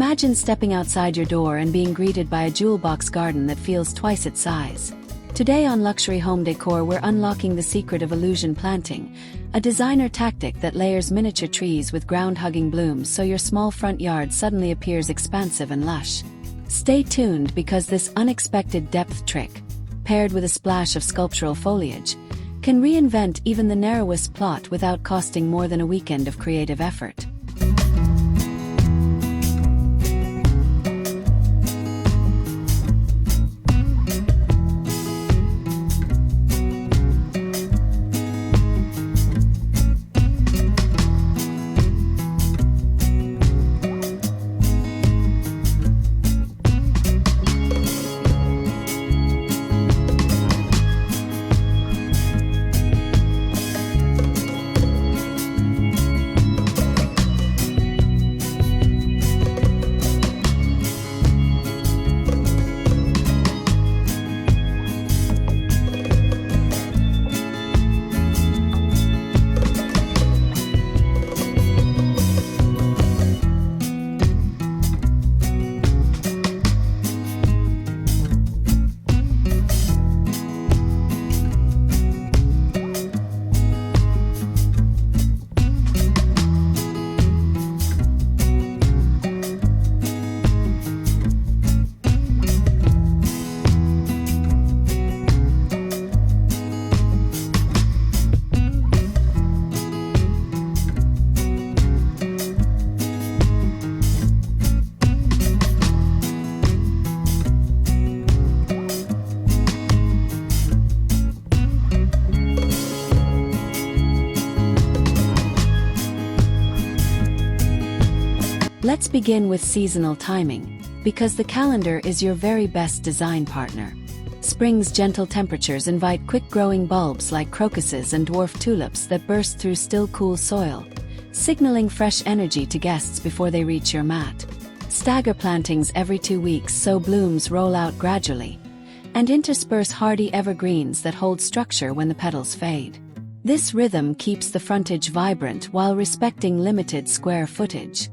Imagine stepping outside your door and being greeted by a jewel box garden that feels twice its size. Today on Luxury Home Decor, we're unlocking the secret of illusion planting, a designer tactic that layers miniature trees with ground-hugging blooms so your small front yard suddenly appears expansive and lush. Stay tuned because this unexpected depth trick, paired with a splash of sculptural foliage, can reinvent even the narrowest plot without costing more than a weekend of creative effort. Let's begin with seasonal timing, because the calendar is your very best design partner. Spring's gentle temperatures invite quick-growing bulbs like crocuses and dwarf tulips that burst through still cool soil, signaling fresh energy to guests before they reach your mat. Stagger plantings every 2 weeks so blooms roll out gradually, and intersperse hardy evergreens that hold structure when the petals fade. This rhythm keeps the frontage vibrant while respecting limited square footage.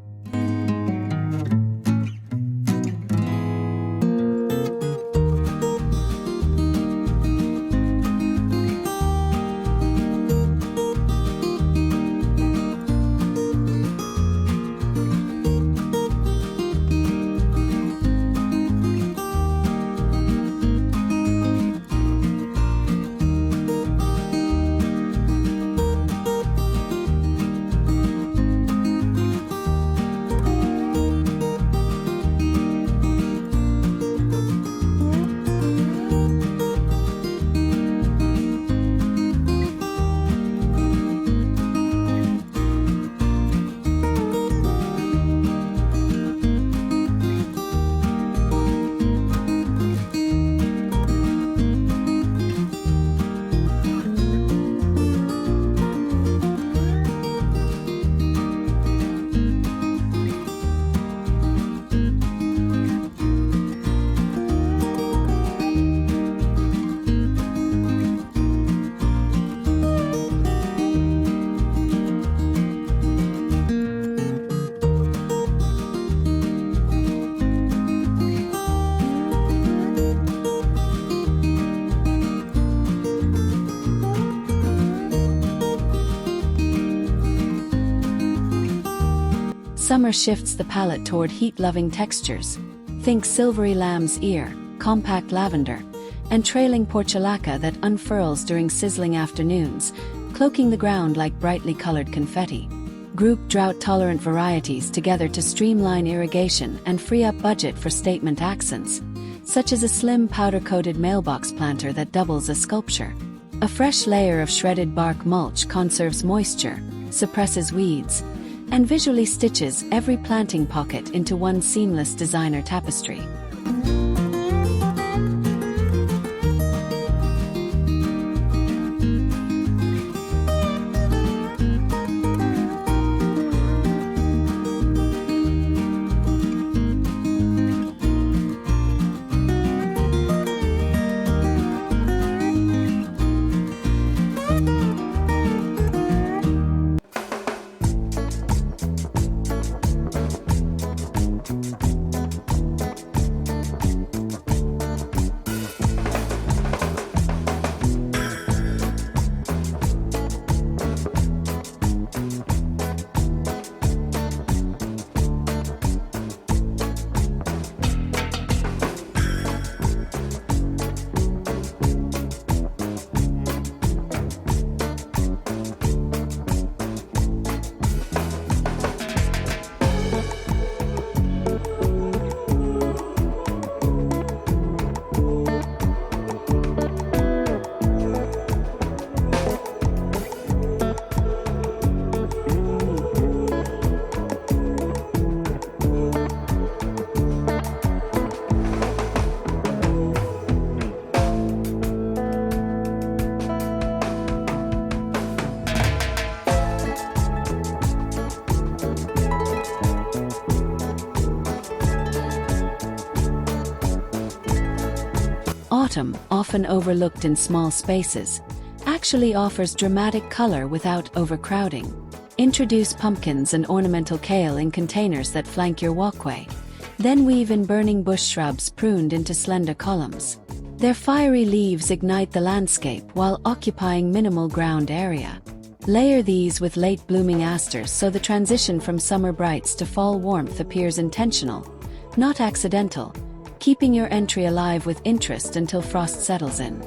Summer shifts the palette toward heat-loving textures. Think silvery lamb's ear, compact lavender, and trailing portulaca that unfurls during sizzling afternoons, cloaking the ground like brightly colored confetti. Group drought-tolerant varieties together to streamline irrigation and free up budget for statement accents, such as a slim powder-coated mailbox planter that doubles as sculpture. A fresh layer of shredded bark mulch conserves moisture, suppresses weeds, and visually stitches every planting pocket into one seamless designer tapestry. Autumn, often overlooked in small spaces, actually offers dramatic color without overcrowding. Introduce pumpkins and ornamental kale in containers that flank your walkway. Then weave in burning bush shrubs pruned into slender columns. Their fiery leaves ignite the landscape while occupying minimal ground area. Layer these with late-blooming asters so the transition from summer brights to fall warmth appears intentional, not accidental, keeping your entry alive with interest until frost settles in.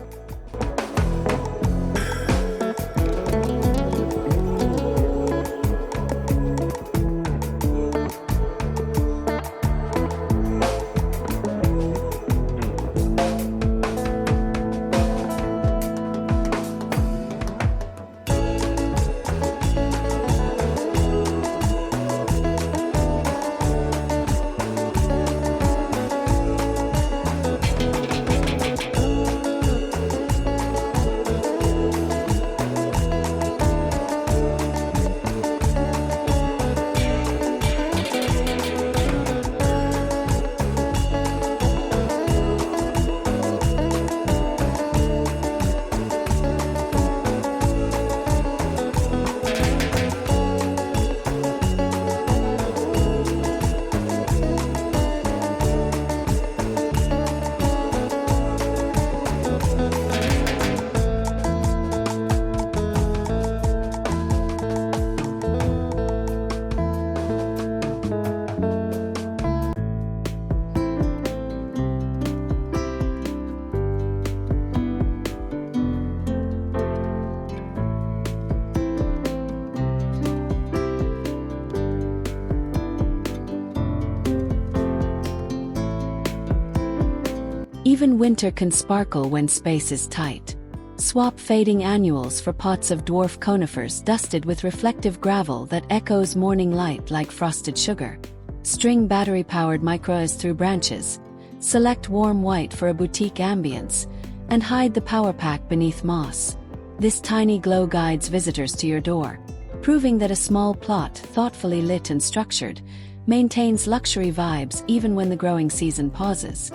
Even winter can sparkle when space is tight. Swap fading annuals for pots of dwarf conifers dusted with reflective gravel that echoes morning light like frosted sugar. String battery-powered micros through branches. Select warm white for a boutique ambience, and hide the power pack beneath moss. This tiny glow guides visitors to your door, proving that a small plot, thoughtfully lit and structured, maintains luxury vibes even when the growing season pauses.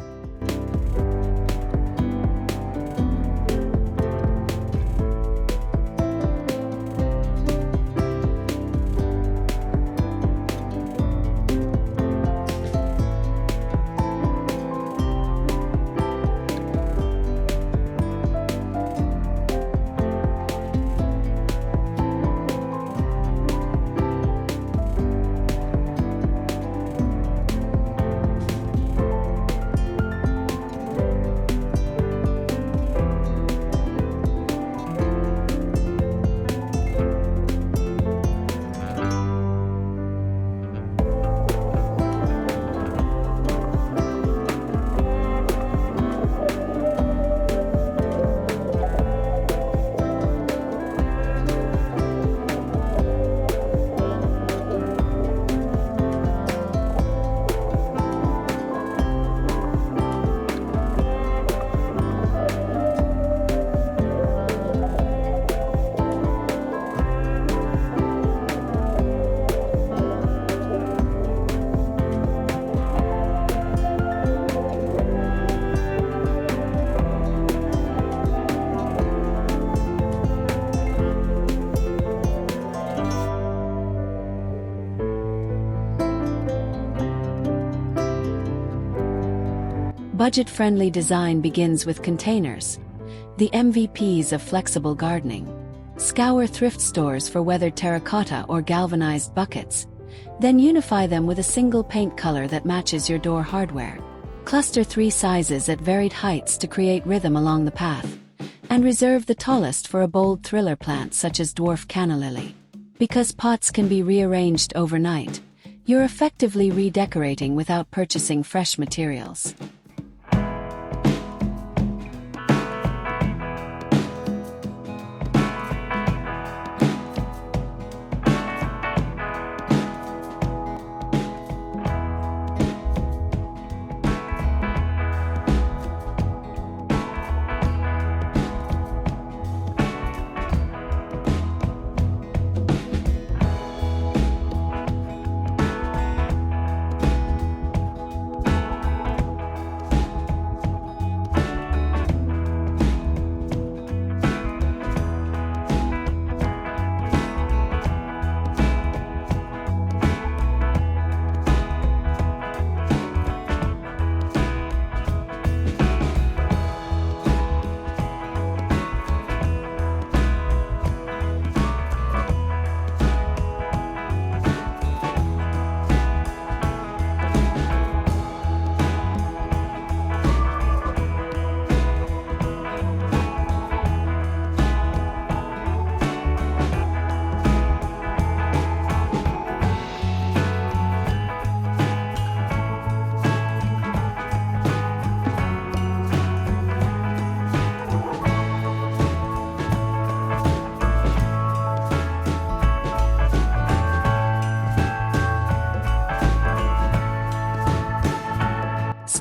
Budget-friendly design begins with containers, the MVPs of flexible gardening. Scour thrift stores for weathered terracotta or galvanized buckets, then unify them with a single paint color that matches your door hardware. Cluster 3 sizes at varied heights to create rhythm along the path, and reserve the tallest for a bold thriller plant such as dwarf canna lily. Because pots can be rearranged overnight, you're effectively redecorating without purchasing fresh materials.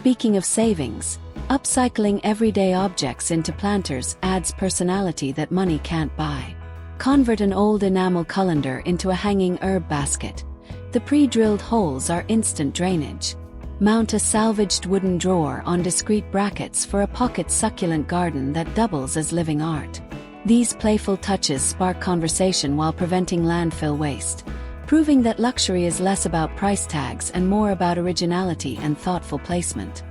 Speaking of savings, upcycling everyday objects into planters adds personality that money can't buy. Convert an old enamel colander into a hanging herb basket. The pre-drilled holes are instant drainage. Mount a salvaged wooden drawer on discreet brackets for a pocket succulent garden that doubles as living art. These playful touches spark conversation while preventing landfill waste, proving that luxury is less about price tags and more about originality and thoughtful placement.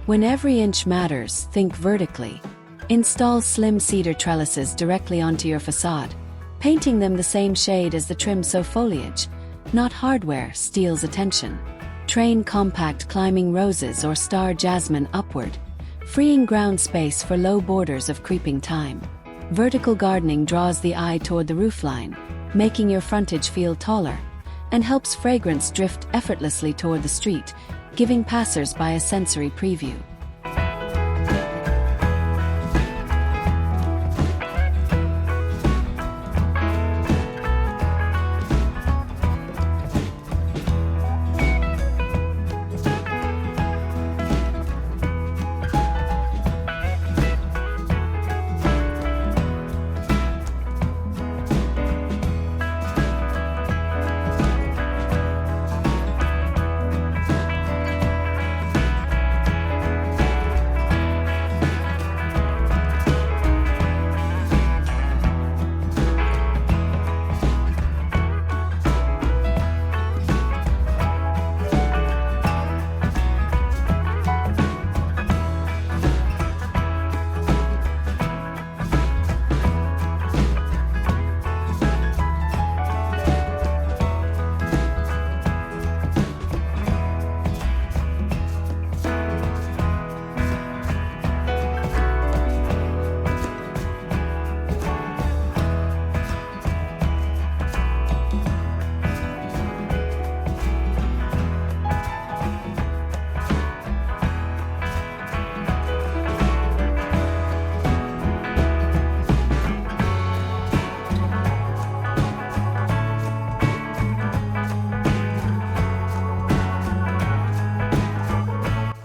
When every inch matters, think vertically. Install slim cedar trellises directly onto your facade, painting them the same shade as the trim so foliage, not hardware, steals attention. Train compact climbing roses or star jasmine upward, freeing ground space for low borders of creeping thyme. Vertical gardening draws the eye toward the roofline, making your frontage feel taller, and helps fragrance drift effortlessly toward the street, giving passers-by a sensory preview.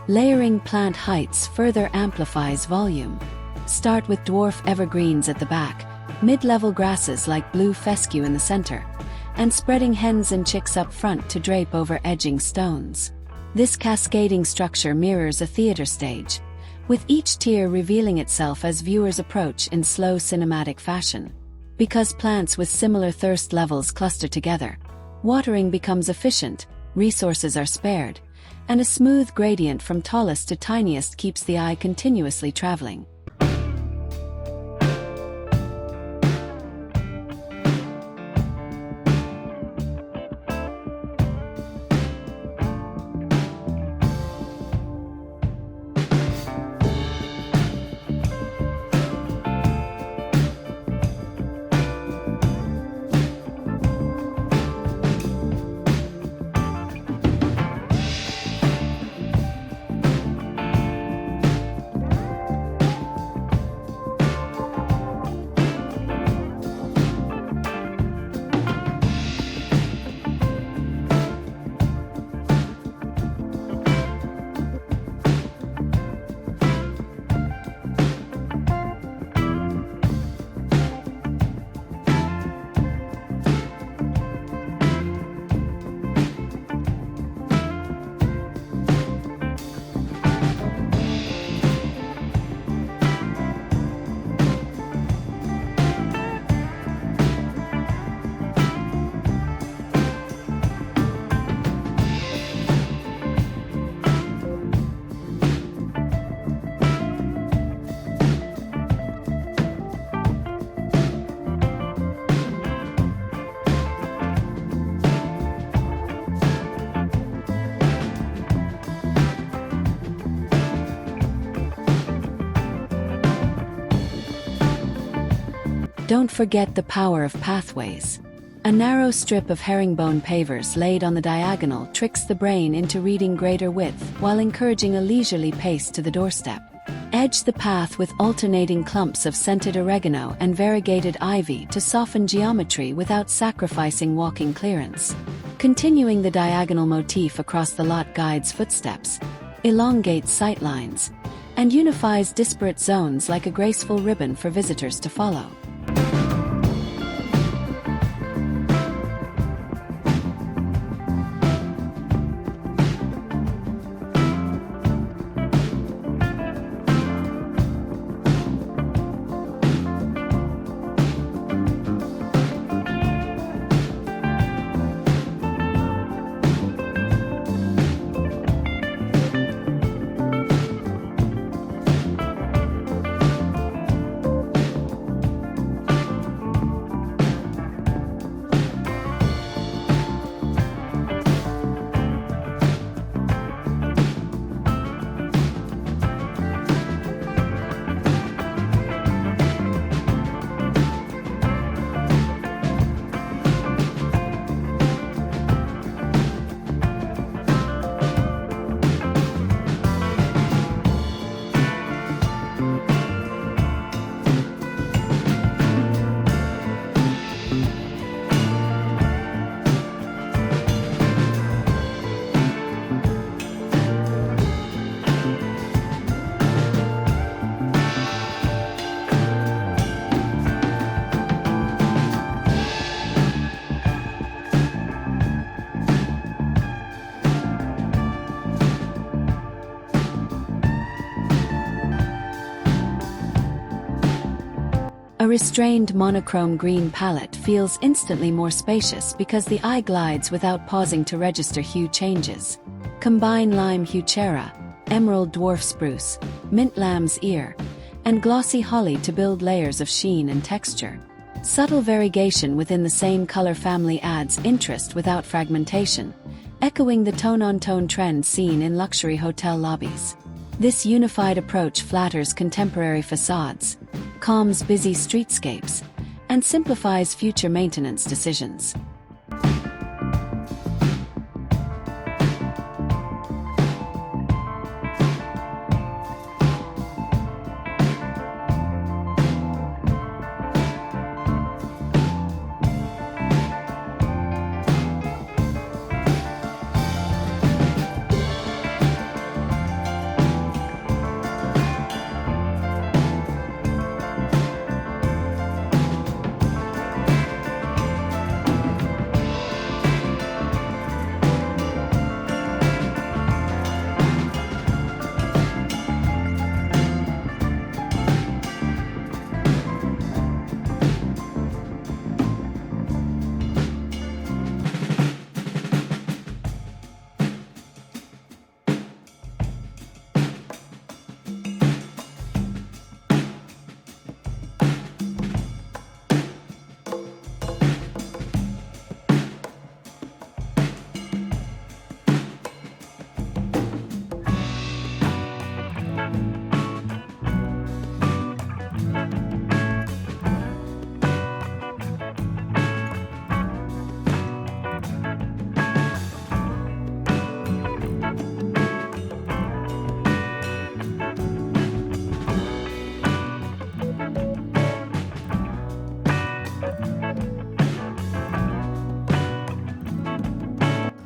Layering plant heights further amplifies volume. Start with dwarf evergreens at the back, mid-level grasses like blue fescue in the center, and spreading hens and chicks up front to drape over edging stones. This cascading structure mirrors a theater stage, with each tier revealing itself as viewers approach in slow cinematic fashion. Because plants with similar thirst levels cluster together, watering becomes efficient, resources are spared, and a smooth gradient from tallest to tiniest keeps the eye continuously traveling. Don't forget the power of pathways. A narrow strip of herringbone pavers laid on the diagonal tricks the brain into reading greater width while encouraging a leisurely pace to the doorstep. Edge the path with alternating clumps of scented oregano and variegated ivy to soften geometry without sacrificing walking clearance. Continuing the diagonal motif across the lot guides footsteps, elongates sightlines, and unifies disparate zones like a graceful ribbon for visitors to follow. A restrained monochrome green palette feels instantly more spacious because the eye glides without pausing to register hue changes. Combine lime heuchera, emerald dwarf spruce, mint lamb's ear, and glossy holly to build layers of sheen and texture. Subtle variegation within the same color family adds interest without fragmentation, echoing the tone-on-tone trend seen in luxury hotel lobbies. This unified approach flatters contemporary facades, calms busy streetscapes, and simplifies future maintenance decisions.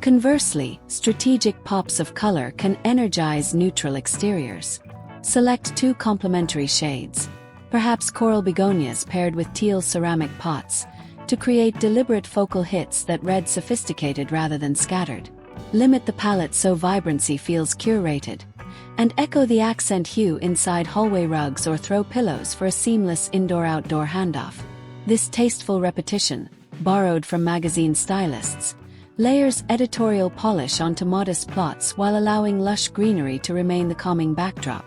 Conversely, strategic pops of color can energize neutral exteriors. Select two complementary shades, perhaps coral begonias paired with teal ceramic pots, to create deliberate focal hits that read sophisticated rather than scattered. Limit the palette so vibrancy feels curated, and echo the accent hue inside hallway rugs or throw pillows for a seamless indoor-outdoor handoff. This tasteful repetition, borrowed from magazine stylists, layers editorial polish onto modest plots while allowing lush greenery to remain the calming backdrop.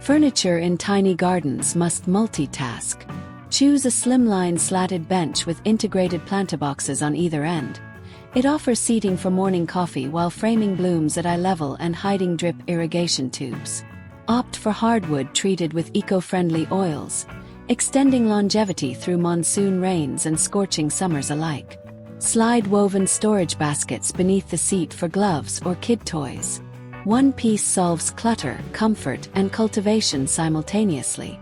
Furniture in tiny gardens must multitask. Choose a slimline slatted bench with integrated planter boxes on either end. It offers seating for morning coffee while framing blooms at eye level and hiding drip irrigation tubes. Opt for hardwood treated with eco-friendly oils, extending longevity through monsoon rains and scorching summers alike. Slide woven storage baskets beneath the seat for gloves or kid toys. One piece solves clutter, comfort, and cultivation simultaneously.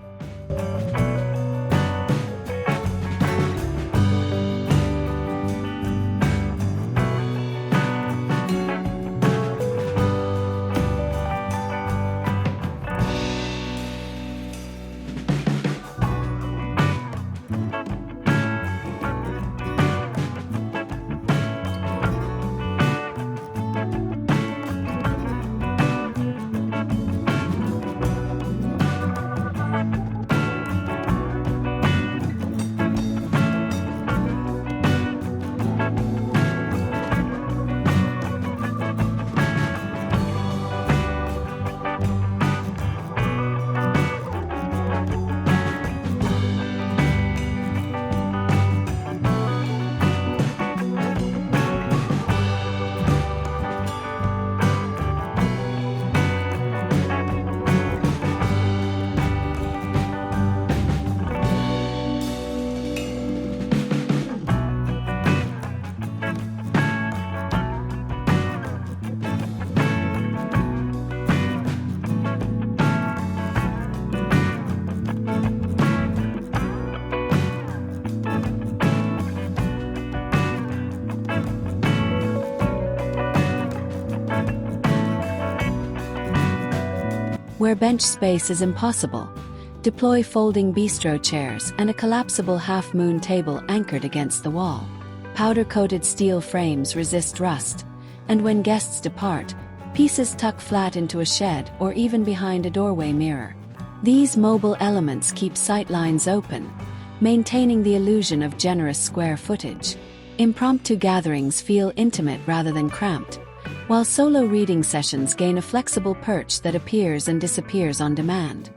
Where bench space is impossible, deploy folding bistro chairs and a collapsible half-moon table anchored against the wall. Powder-coated steel frames resist rust, and when guests depart, pieces tuck flat into a shed or even behind a doorway mirror. These mobile elements keep sightlines open, maintaining the illusion of generous square footage. Impromptu gatherings feel intimate rather than cramped, while solo reading sessions gain a flexible perch that appears and disappears on demand.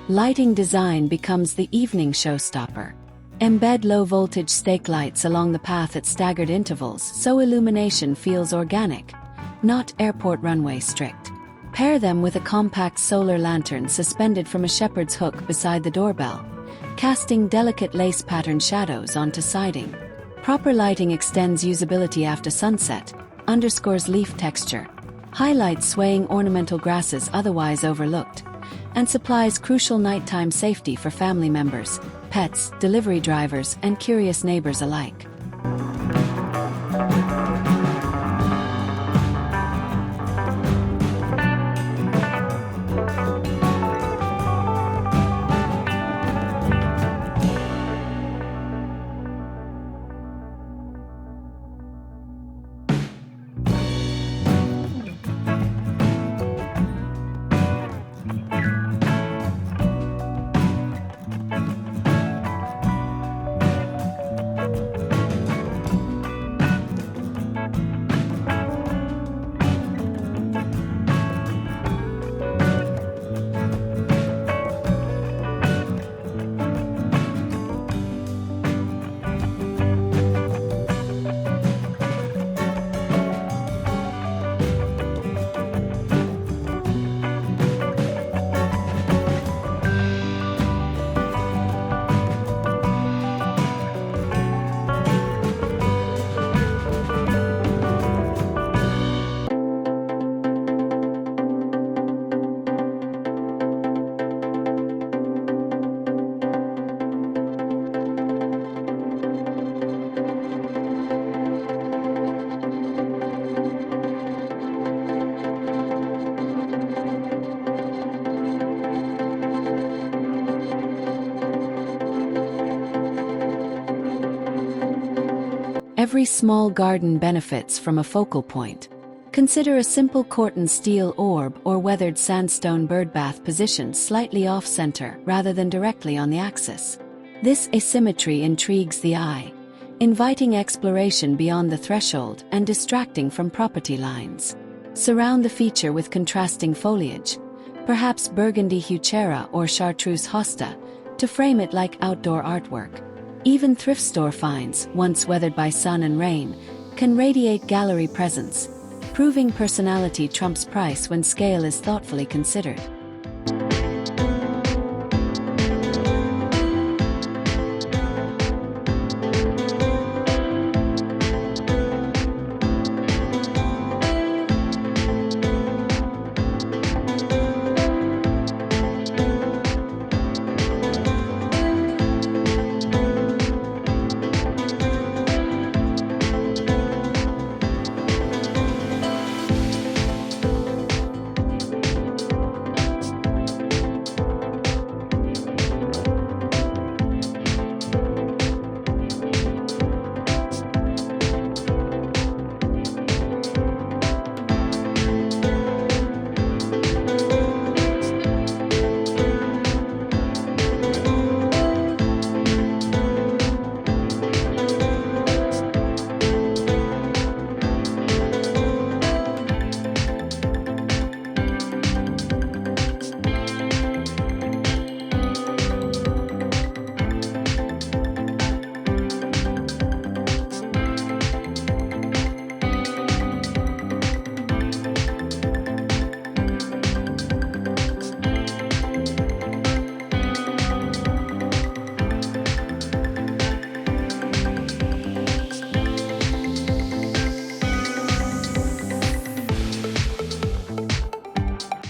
Lighting design becomes the evening showstopper. Embed low-voltage stake lights along the path at staggered intervals so illumination feels organic, not airport runway strict. Pair them with a compact solar lantern suspended from a shepherd's hook beside the doorbell, casting delicate lace-patterned shadows onto siding. Proper lighting extends usability after sunset, underscores leaf texture, highlights swaying ornamental grasses otherwise overlooked, and supplies crucial nighttime safety for family members, pets, delivery drivers, and curious neighbors alike. Every small garden benefits from a focal point. Consider a simple Corten steel orb or weathered sandstone birdbath positioned slightly off-center rather than directly on the axis. This asymmetry intrigues the eye, inviting exploration beyond the threshold and distracting from property lines. Surround the feature with contrasting foliage, perhaps burgundy heuchera or chartreuse hosta, to frame it like outdoor artwork. Even thrift store finds, once weathered by sun and rain, can radiate gallery presence, proving personality trumps price when scale is thoughtfully considered.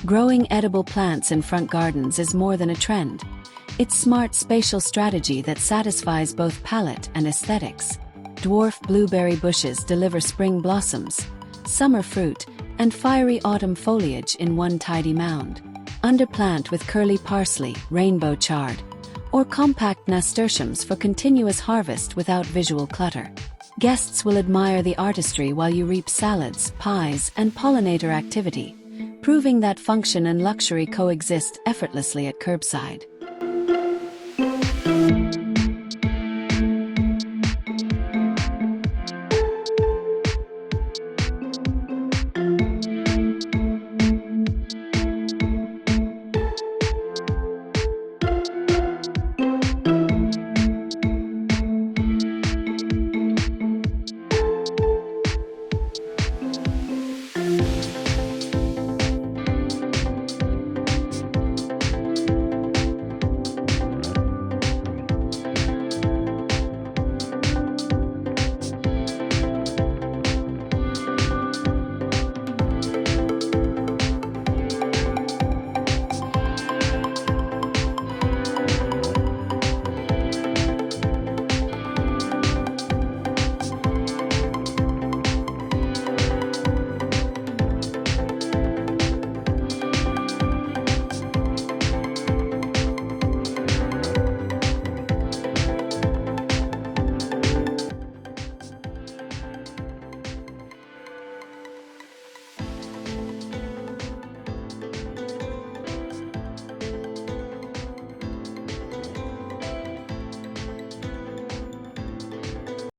Growing edible plants in front gardens is more than a trend. It's smart spatial strategy that satisfies both palate and aesthetics. Dwarf blueberry bushes deliver spring blossoms, summer fruit, and fiery autumn foliage in one tidy mound. Underplant with curly parsley, rainbow chard, or compact nasturtiums for continuous harvest without visual clutter. Guests will admire the artistry while you reap salads, pies, and pollinator activity, proving that function and luxury coexist effortlessly at curbside.